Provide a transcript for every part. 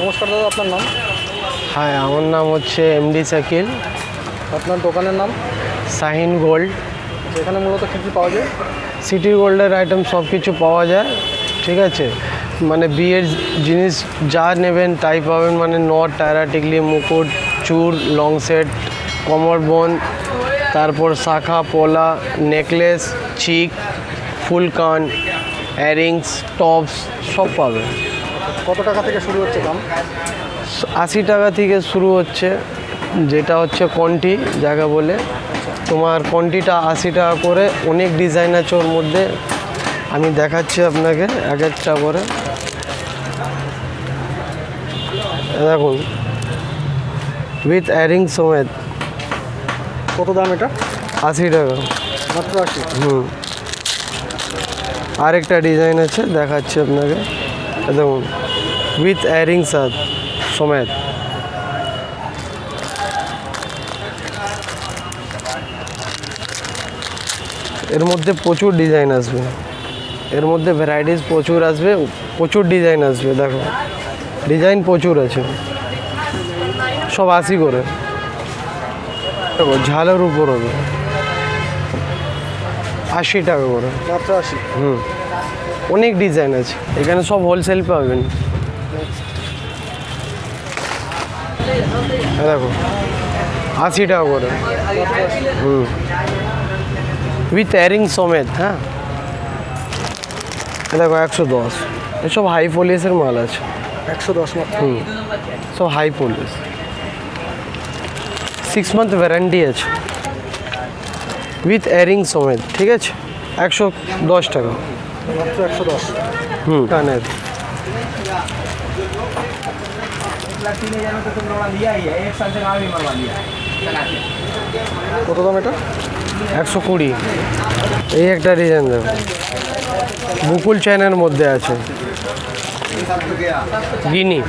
নমস্কার দাদা, আপনার নাম? হ্যাঁ, আমার নাম হচ্ছে এমডি শাকিল। আপনার দোকানের নাম? শাহিন গোল্ড। এখানে মূলত কী কী পাওয়া যায়? সিটি গোল্ডের আইটেম সব কিছু পাওয়া যায়, ঠিক আছে। মানে বিয়ের জিনিস যা নেবেন তাই পাবেন, মানে নট, টায়রা, টিকলি, মুকুট, চূড়, লং সেট, কমর বোন, তারপর শাখা, পলা, নেকলেস, চিক, ফুল কান, ইয়াররিংস, টপস সব পাবেন। কত টাকা থেকে শুরু হচ্ছে দাম? 80 টাকা থেকে শুরু হচ্ছে, যেটা হচ্ছে কন্টি জায়গা বলে। তোমার কন্টিটা 80 টাকা করে। অনেক ডিজাইন আছে ওর মধ্যে, আমি দেখাচ্ছি আপনাকে এক একটা করে। দেখুন, উইথ ইয়াররিং সমেত। কত দাম এটা? 80 টাকা মাত্র 80? আরেকটা ডিজাইন আছে, দেখাচ্ছি আপনাকে। দেখুন, উইথ ইয়াররিং সমেত। এর মধ্যে প্রচুর ডিজাইন আসবে, এর মধ্যে ভ্যারাইটিস প্রচুর আসবে, প্রচুর ডিজাইন আসবে। দেখো, ডিজাইন প্রচুর আছে, সব 80 করে। দেখো, ঝালের উপর হবে 80 টাকা করে। মাত্র 80? অনেক ডিজাইন আছে এখানে, সব হোলসেল পাবেন। দেখো, 80 টাকা করে। উইথ ইয়াররিং সমেত। হ্যাঁ, দেখো 110। এসব হাই পলিশের মাল আছে। 110 মাত্র? সব হাই পলিশ, 6 মান্থ ওয়ারেন্টি আছে, উইথ ইয়াররিং সমেত, ঠিক আছে। 110 টাকা মাত্র 110? কানের। কত দাম এটা? 120। এই একটা ডিজাইন দেখো, মুকুল চেনের মধ্যে আছে, গিনি।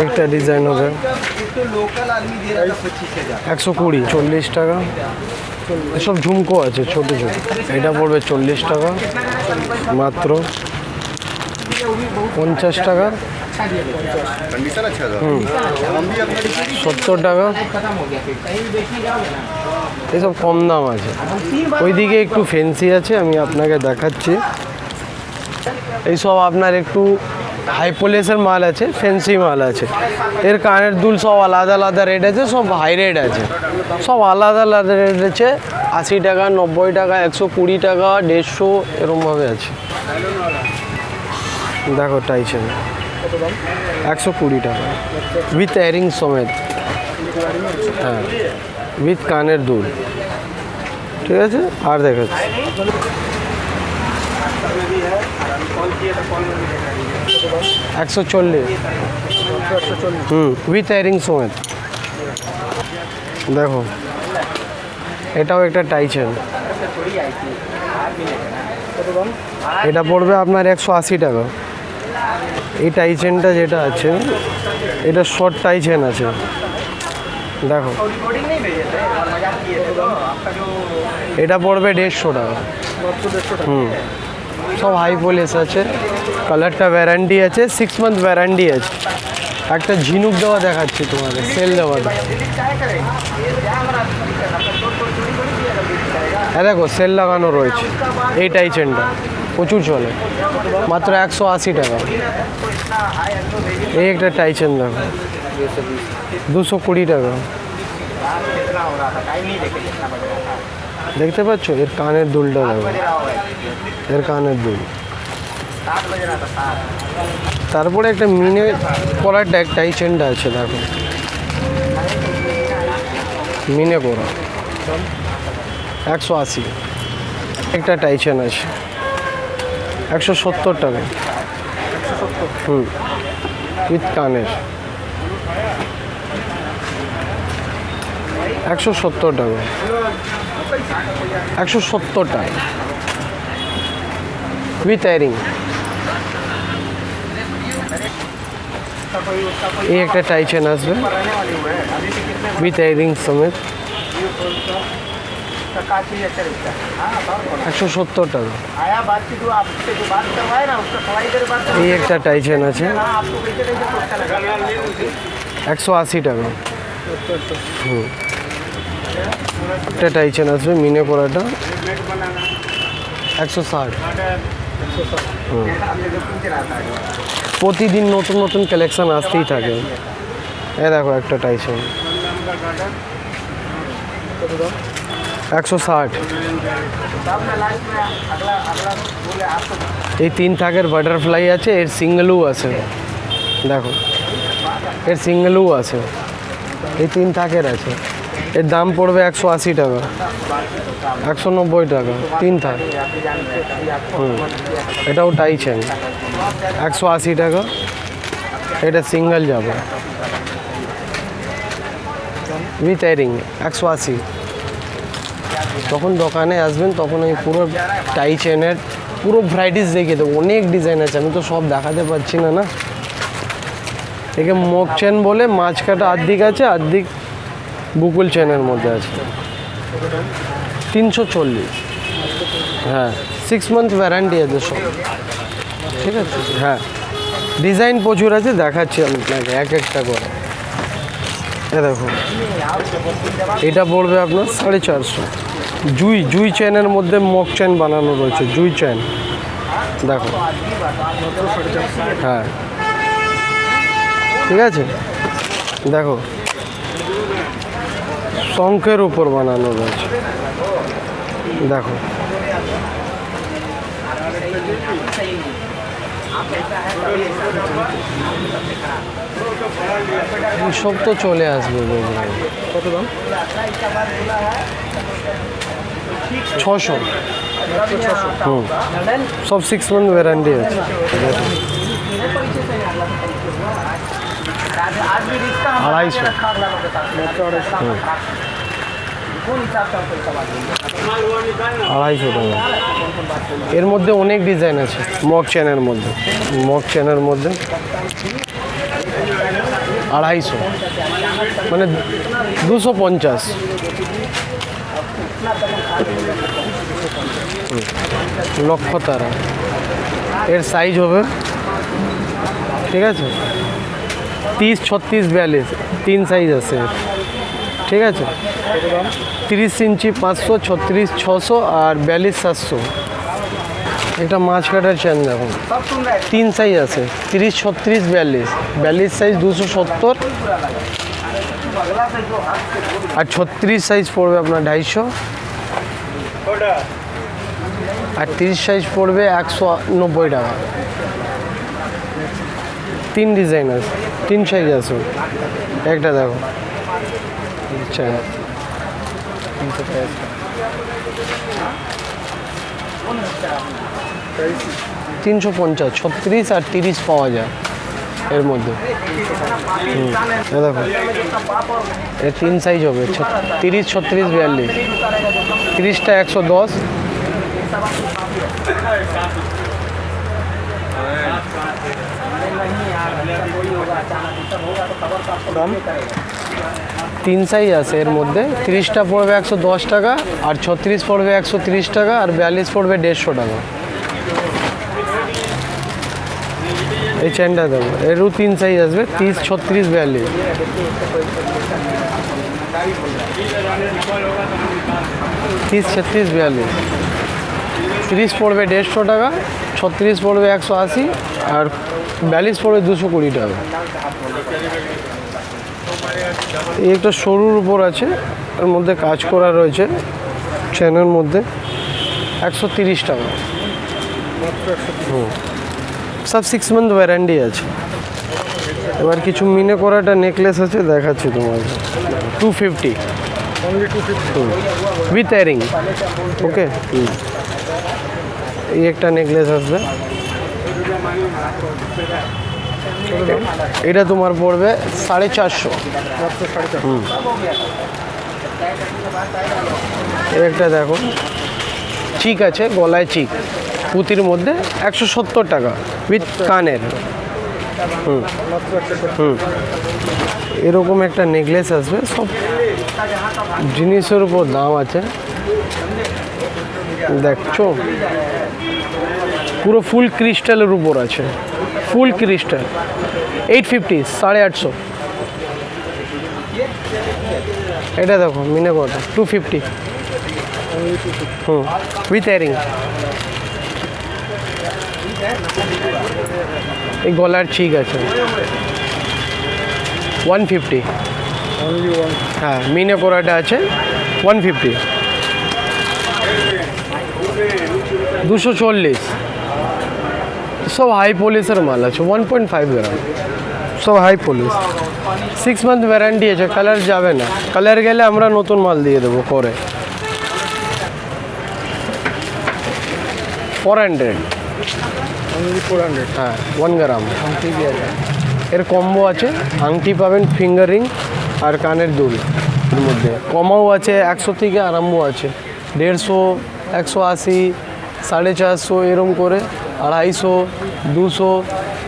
একটা ডিজাইন হবে 120, 40 টাকা। এসব ঝুমকো আছে ছোটো ছোটো, এটা পড়বে 40 টাকা মাত্র। 50 টাকা। 70 টাকা। এসব কম দাম আছে, ওইদিকে একটু ফ্যান্সি আছে, আমি আপনাকে দেখাচ্ছি। এইসব আপনার একটু হাই পলিশের মাল আছে, ফ্যান্সি মাল আছে। এর কানের দুল সব আলাদা আলাদা রেট আছে, সব হাই রেট আছে, সব আলাদা আলাদা রেট আছে। 80 টাকা, 90 টাকা, 120 টাকা, 150, এরকমভাবে আছে। দেখো, টাইচেন 120 টাকা, উইথ ইয়াররিং সমেত। হ্যাঁ, উইথ কানের দুল, ঠিক আছে। আর দেখাচ্ছি, 140। উইথ ইয়াররিং সমেত। দেখো, এটাও একটা টাইচেন, এটা পড়বে আপনার 180 টাকা। এই টাইচেনটা যেটা আছে, এটা শর্ট টাইচেন আছে। দেখো, এটা পড়বে 150 টাকা। সব হাই পলিশ আছে, কালারটা ওয়ারেন্টি আছে, 6 মান্থ ওয়ারেন্টি আছে। একটা ঝিনুক দেওয়া দেখাচ্ছি তোমাদের, সেল দেওয়াটা। হ্যাঁ, দেখো, সেল লাগানো রয়েছে। এই টাইচেনটা প্রচুর চলে, মাত্র 180 টাকা। এই একটা টাইচেন দেখো, 220 টাকা। দেখতে পাচ্ছ, এর কানের দুলটা দেখো, এর কানের দুল। তারপরে একটা মিনে করার টাইচেনটা আছে, দেখো, মিনে করা 180। একটা টাইচেন আছে 170 টাকা। উইথ কানের 170 টাকা। 170 টাকা উইথ ইয়ারিং। এই একটা টাইচেন আসবে উইথ ইয়ারিং সমেত, 170 টাকা। এই একটা টাই চেন আছে 180 টাকা। একটা টাই চেন আসবে মিনে করাটা 160। প্রতিদিন নতুন নতুন কালেকশন আসতেই থাকে। এ দেখো একটা টাই চেন 160। এই 3 থাকের বাটারফ্লাই আছে, এর সিঙ্গেলও আছে, দেখো এর সিঙ্গেলও আছে, এই 3 থাকের আছে। এর দাম পড়বে 180 টাকা, 190 টাকা 3 থাক। এটাও টাই চেন 180 টাকা, এটা সিঙ্গেল যাবে উইথ এয়ারিং 180। যখন দোকানে আসবেন তখন ওই পুরো টাই চেনের পুরো ভ্যারাইটিস দেখিয়ে দেবো, অনেক ডিজাইন আছে, আমি তো সব দেখাতে পারছি না। একে মগ চেন বলে, মাছ কাটা আর্ধেক আছে, আর্ধেক বুকুল চেনের মধ্যে আছে। 340। হ্যাঁ 6 মান্থ ওয়ারেন্টি আছে সব, ঠিক আছে। হ্যাঁ ডিজাইন প্রচুর আছে, দেখাচ্ছি আমি আপনাকে এক একটা করে। এ দেখো এটা পড়বে আপনার 450। জুই চেনের মধ্যে মগ চেন বানানো রয়েছে, জুই চেন দেখো। হ্যাঁ ঠিক আছে, দেখো শঙ্খের উপর বানানো রয়েছে, দেখো সব তো চলে আসবে। কত দাম? 600। সব 6 মান্থ ওয়ারেন্টি আছে। 250। আড়াইশো টাকা। এর মধ্যে অনেক ডিজাইন আছে মগ চেনের মধ্যে, 250 মানে 250। লক্ষ তারা, এর সাইজ হবে, ঠিক আছে 30, 36, 42 3 সাইজ আছে, ঠিক আছে। 30 ইঞ্চি 500, 36 600 আর 42 700। এটা মাছ কাটার চেন দেখুন, 3 সাইজ আছে, 30, 36, 42। 42 সাইজ 270 আর 36 সাইজ পড়বে আপনার 250 আর 30 সাইজ পড়বে 190 টাকা। 3 ডিজাইন আছে, 3 সাইজ আছে। একটা দেখো আচ্ছা 350, 36 আর 30 পাওয়া যায় এর মধ্যে। দেখো এর 3 সাইজ হবে, 30, 36, 42। 30টা 110। দাম 3 সাইজ আছে এর মধ্যে, 30টা পড়বে 110 টাকা আর 36 পড়বে 130 টাকা আর 42 পড়বে 150 টাকা। এই চেনটা দেবো, এরও 3 সাইজ আসবে, 30, 36, 42। 30, 36, 42। 30 পড়বে 150 টাকা, 36 পড়বে 180 আর 42 পড়বে 220 টাকা। এই একটা সরুর উপর আছে, এর মধ্যে কাজ করা রয়েছে চেনের মধ্যে, 130 টাকা। সব 6 মান্থ ওয়ারেন্টি আছে। এবার কিছু মিনে করাটা নেকলেস আছে, দেখাচ্ছি তোমাকে। 250 উইথ ইয়ারিং, ওকে। এই একটা নেকলেস আসবে, এটা তোমার পড়বে 450। এই একটা দেখো চিক আছে, গলায় চিক, পুঁতির মধ্যে 170 টাকা উইথ কানের। এরকম একটা নেকলেস আসবে, সব জিনিসের উপর দাম আছে। দেখছো পুরো ফুল ক্রিস্টালের উপর আছে, ফুল ক্রিস্টাল। 850, 850। এটা দেখো মিনে কত, 250। With earring. এই গলার ঠিক আছে 150। হ্যাঁ মিনে কোরাটা আছে 150। 240। সব হাই পলিশের মাল আছে, 1.5 গ্রাম, সব হাই পলিশ। 6 মান্থ ওয়ারেন্টি আছে, কালার যাবে না, কালার গেলে আমরা নতুন মাল দিয়ে দেবো করে। 400। 400। হ্যাঁ 1 গ্রাম। আংটি দিয়ে আছে। এর কম্বো আছে, আংটি পাবেন, ফিঙ্গার রিং আর কানের দুল। এর মধ্যে কমাও আছে, 100 থেকে আরম্ভ আছে, 150, 180, 450 এরম করে, 250, 200,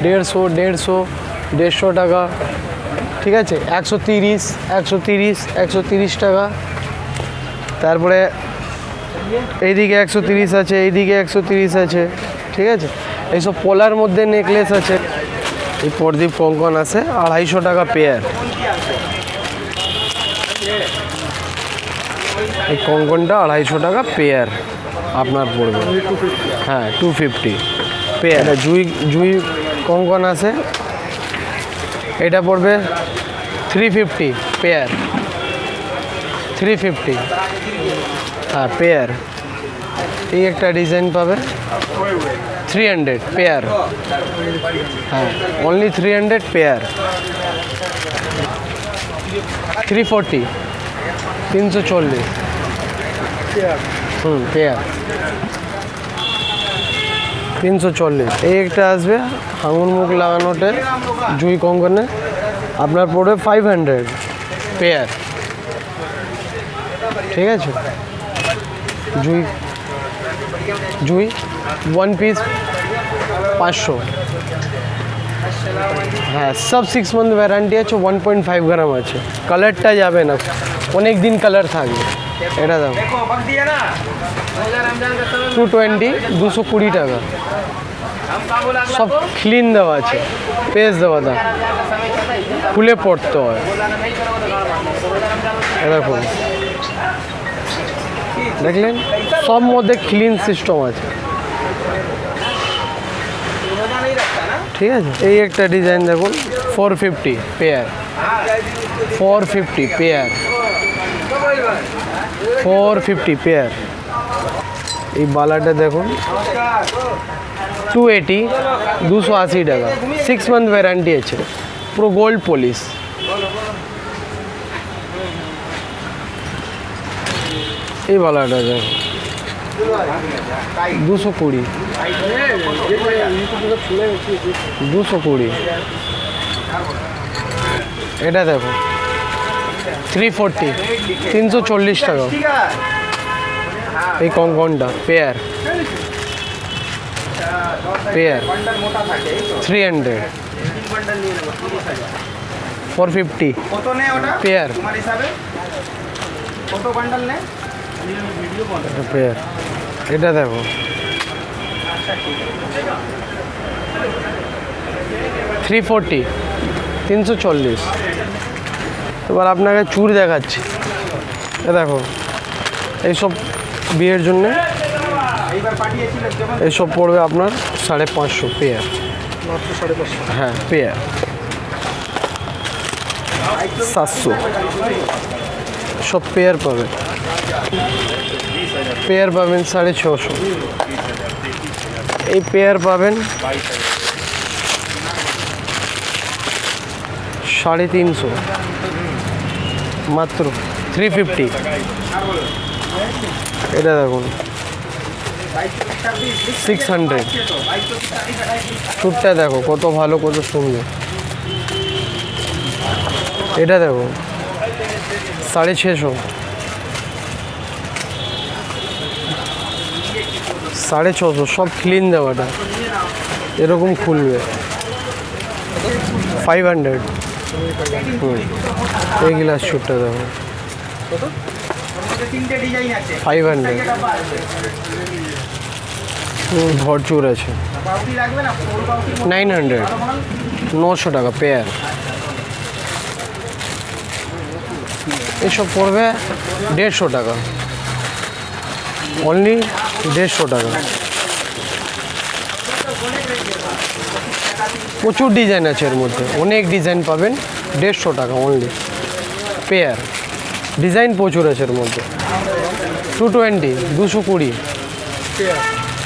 150, 150 টাকা। ঠিক আছে, 130, 130, 130 টাকা। তারপরে এইদিকে 130 আছে, এইদিকে 130 আছে। ঠিক আছে, এইসব পোলার মধ্যে নেকলেস আছে। এই প্রদীপ কঙ্কন আছে 250 টাকা পেয়ার। এই কঙ্কনটা 250 টাকা পেয়ার আপনার পড়বে। হ্যাঁ 250 পেয়ার। জুই জুই কঙ্কন আছে, এটা পড়বে 350 পেয়ার। 350। হ্যাঁ পেয়ার। এই একটা ডিজাইন পাবে 300 পেয়ার। হ্যাঁ অনলি 300 পেয়ার। 340, 340। পেয়ার 340। এই একটা আসবে আঙুর মুখ লাগানোটে জুই কঙ্কনে, আপনার পড়বে 500 পেয়ার। ঠিক আছে, জুই জুই 1 পিস 500। হ্যাঁ সব 6 মান্থ ওয়ারেন্টি আছে, 1.5 গ্রাম আছে, কালারটা যাবে না, অনেক দিন কালার থাকবে। এটা দাও 220, 220 টাকা। সব ক্লিন দেওয়া আছে, পেজ দেওয়া দাও, খুলে পড়তে হয়। এরকম দেখলেন, সব মধ্যে ক্লিন সিস্টেম আছে। ঠিক আছে, এই একটা ডিজাইন দেখুন 450 পেয়ার। 450 পেয়ার। 450 পেয়ার। এই বালাটা দেখুন 280, 280 টাকা। 6 মান্থ ওয়ারেন্টি আছে, পুরো গোল্ড পলিশ। এই বালাটা দেখুন 220। 220। এটা দেখো 340, 340 টাকা। এই কঙ্কনটা পেয়ার। পেয়ার 300। 450 পেয়ার। পেয়ার। এটা দেখো 340, 340। এবার আপনাকে চুড় দেখাচ্ছি, এ দেখো এইসব বিয়ের জন্য এইসব পড়বে আপনার 550 পেয়ার। মাত্র 550। হ্যাঁ পেয়ার 700। সব পেয়ার পাবে, পেয়ার পাবেন 650। এই পেয়ার পাবেন 350, মাত্র 350। এটা দেখুন 600। চুটটা দেখো কত ভালো, কত সুন্দর। এটা দেখো 650। 650 সব ক্লিন দেওয়াটা, এরকম খুলবে 500। এই গ্লাস চুটটা দেখো 500 ভরচুর আছে 900 900 টাকা পেয়ার। এসব পড়বে 150 টাকা, অনলি 150 টাকা। প্রচুর ডিজাইন আছে এর মধ্যে, অনেক ডিজাইন পাবেন, 150 টাকা অনলি পেয়ার। ডিজাইন প্রচুর আছে এর মধ্যে। 220 220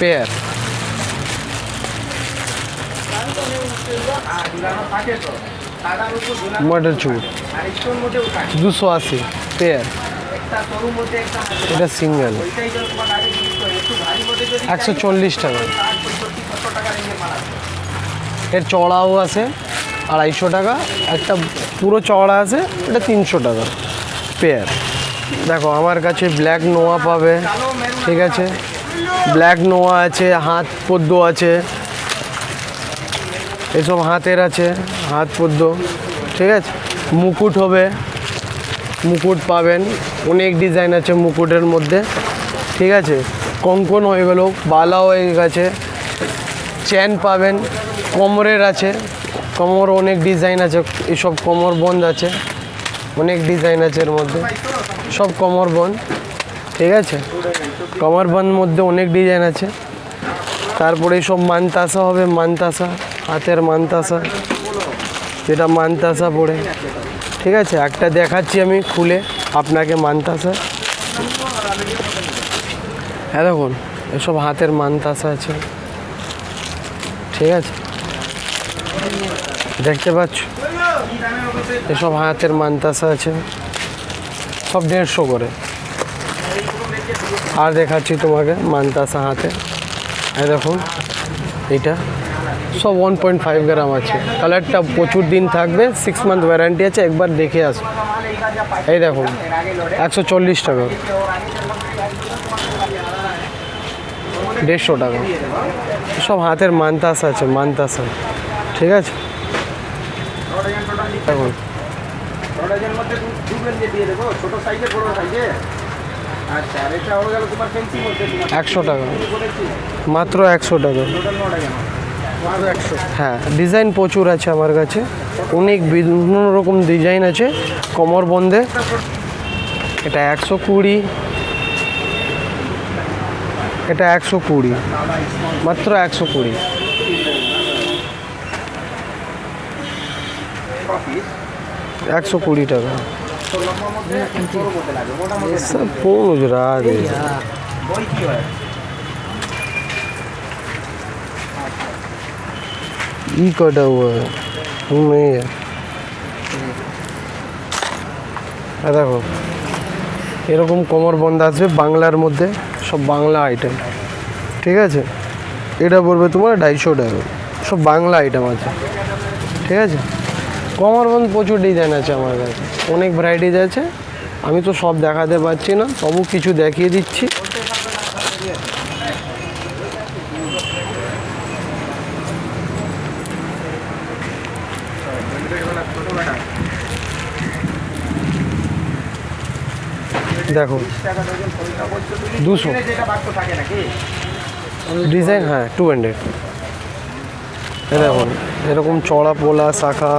পেয়ার। মডেল চুর 280 পেয়ার। এটা সিঙ্গেল 140 টাকা। এর চড়াও আছে 250 টাকা, একটা পুরো চড়া আছে, এটা 300 টাকা পেয়ার। দেখো আমার কাছে ব্ল্যাক নোয়া পাবে, ঠিক আছে, ব্ল্যাক নোয়া আছে, হাত পদ্ম আছে, এসব হাতের আছে, হাত পদ্ম, ঠিক আছে। মুকুট হবে, মুকুট পাবেন, অনেক ডিজাইন আছে মুকুটের মধ্যে, ঠিক আছে। কঙ্কন হয়ে গেল, বালা হয়ে গেছে, চেন পাবেন, কোমরের আছে, কোমর অনেক ডিজাইন আছে, এসব কোমর বন্ধ আছে, অনেক ডিজাইন আছে এর মধ্যে, সব কোমর বন্ধ, ঠিক আছে। কোমর বন্ধ মধ্যে অনেক ডিজাইন আছে। তারপরে সব মানতাসা হবে, মানতাসা, হাতের মানতাসা, যেটা মানতাসা পড়ে, ঠিক আছে। একটা দেখাচ্ছি আমি খুলে আপনাকে মানতাসা। হ্যাঁ দেখুন, এসব হাতের মানতাসা আছে, ঠিক আছে, দেখতে পাচ্ছ, এসব হাতের মানতাসা আছে, সব 150 করে। আর দেখাচ্ছি তোমাকে মানতাসা হাতে, এই দেখুন এটা সব 1.5 গ্রাম আছে। কালারটা প্রচুর দিন থাকবে, 6 মান্থ ওয়ারেন্টি আছে, একবার দেখে আসো। এই দেখুন 140 টাকা, 150 টাকা, সব হাতের মানতাসা আছে, মানতাসা, ঠিক আছে। দেখুন 100 টাকা, মাত্র 100 টাকা। হ্যাঁ, ডিজাইন প্রচুর আছে আমার কাছে, অনেক বিভিন্ন রকম ডিজাইন আছে কোমর বন্ধে। এটা 120, এটা 120, মাত্র 120। $120 টাকা। सब फोन उजरा दे ई कटा हुआ है नहीं है। দেখো এরকম কোমর বন্ধ আসবে বাংলার মধ্যে, সব বাংলা আইটেম, ঠিক আছে। এটা পড়বে তোমার 250 টাকা, সব বাংলা আইটেম আছে, ঠিক আছে। কোমর বন্ধ প্রচুর ডিজাইন আছে আমার কাছে, অনেক ভ্যারাইটিজ আছে, আমি তো সব দেখাতে পারছি না, তবু কিছু দেখিয়ে দিচ্ছি। দেখো 200 ডিজাইন, হ্যাঁ 200। দেখুন এরকম চড়া পোলা শাখা,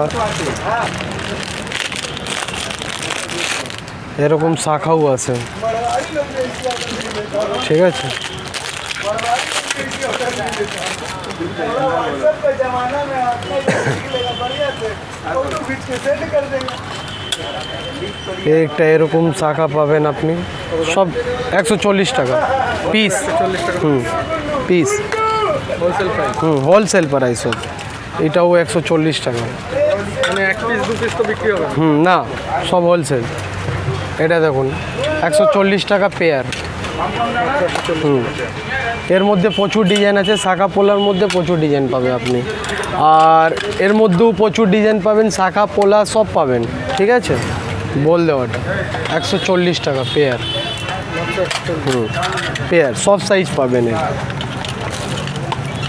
এরকম শাখাও আছে, ঠিক আছে। একটা এরকম শাখা পাবেন আপনি, সব 140 টাকা পিস। পিস হোলসেল প্রাইস সব। এটাও 140 টাকা, মানে এক পিস দু পিস তো বিক্রি হবে না, সব হোলসেল। এটা দেখুন 140 টাকা পেয়ার। এর মধ্যে প্রচুর ডিজাইন আছে, শাখা পোলার মধ্যে প্রচুর ডিজাইন পাবে আপনি, আর এর মধ্যেও প্রচুর ডিজাইন পাবেন, শাখা পোলা সব পাবেন, ঠিক আছে। বল দেওয়াটা 140 টাকা পেয়ার। পেয়ার সব সাইজ পাবেন, এর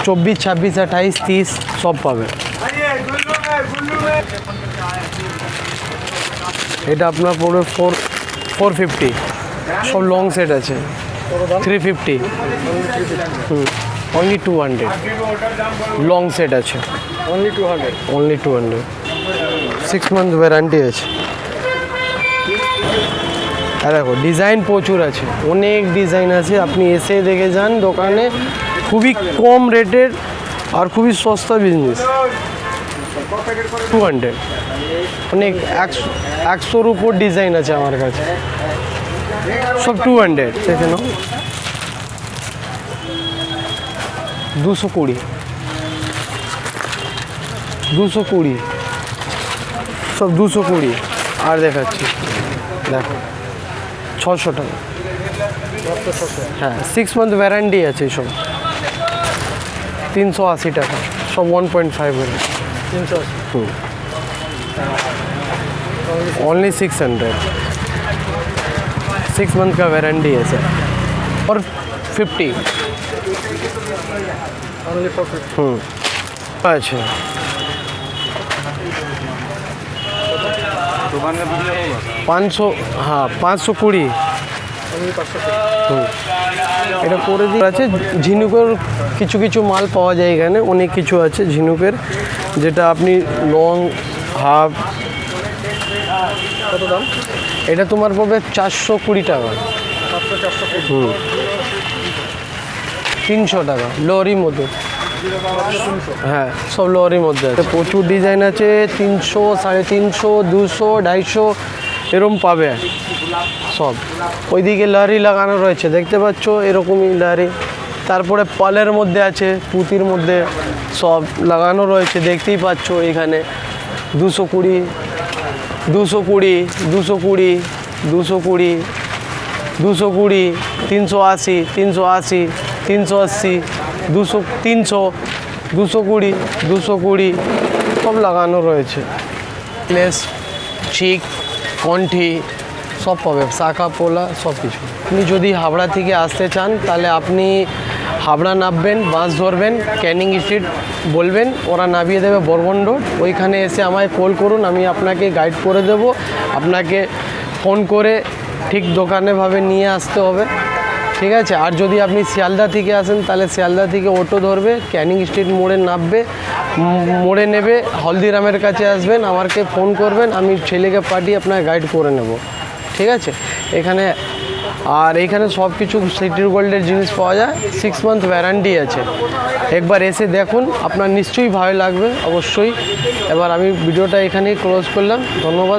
24, 26, 28, 30 সব পাবেন। এটা আপনার পড়বে 450 সব লং সেট আছে, 350 অনলি 200 লং সেট আছে, অনলি 200। অনলি 200 6 মান্থ ওয়ারেন্টি আছে। আর দেখো ডিজাইন প্রচুর আছে, অনেক ডিজাইন আছে, আপনি এসে দেখে যান দোকানে, খুবই কম রেটের আর খুবই সস্তা বিজনেস। 200 অনেক 100-100-র উপর ডিজাইন আছে আমার কাছে, সব 200 দেখে নাও। 220 220 সব 220। আর দেখাচ্ছি, দেখো 600 টাকা। হ্যাঁ 6 মান্থ ওয়ারেন্টি আছে সব, 380 টাকা সব 1.5 এর। 380। ओनली 600 6 मंथ का वारंटी है सर। और 50 অনলি ফর 50। अच्छा दुकान में बिकले होगा 500, हाँ 520 অনলি 500। এটা করে দিয়ে আছে। ঝিনুকের কিছু কিছু মাল পাওয়া যায় এখানে, অনেক কিছু আছে ঝিনুকের, যেটা আপনি লং হাফ। কত দাম? এটা তোমার পড়বে 420 টাকা। মাত্র 420। 300 টাকা লোয়ারির মধ্যে। হ্যাঁ সব লোয়ারির মধ্যে আছে, প্রচুর ডিজাইন আছে। 300, 350, 200, 250 এরকম পাবে সব। ওইদিকে লারি লাগানো রয়েছে দেখতে পাচ্ছ, এরকমই লারি। তারপরে পালের মধ্যে আছে, পুঁতির মধ্যে সব লাগানো রয়েছে, দেখতেই পাচ্ছ এখানে। 220, 220, 220, 220, 220, 380, 380, 380, 200, 300, 220, 220 সব লাগানো রয়েছে। প্লেস চিক কণ্ঠি সব পাবে, শাখা পোলা সব কিছু। আপনি যদি হাবড়া থেকে আসতে চান তাহলে আপনি হাবড়া নামবেন, বাস ধরবেন, ক্যানিং স্ট্রিট বলবেন, ওরা নামিয়ে দেবে বর্বন রোড। ওইখানে এসে আমায় কল করুন, আমি আপনাকে গাইড করে দেব। আপনাকে ফোন করে ঠিক দোকানেভাবে নিয়ে আসতে হবে, ঠিক আছে। আর যদি আপনি শিয়ালদা থেকে আসেন তাহলে শিয়ালদা থেকে অটো ধরবে, ক্যানিং স্ট্রিট মোড়ে নামবে, মোড়ে নেবে হলদিরামের কাছে আসবেন, আমাকে ফোন করবেন, আমি ছেলেকে পাঠিয়ে আপনার গাইড করে নেব, ঠিক আছে। এখানে আর এইখানে সব কিছু সিটি গোল্ডের জিনিস পাওয়া যায়, 6 মান্থ ওয়ারেন্টি আছে। একবার এসে দেখুন, আপনার নিশ্চয়ই ভালো লাগবে অবশ্যই। এবার আমি ভিডিওটা এখানেই ক্লোজ করলাম, ধন্যবাদ।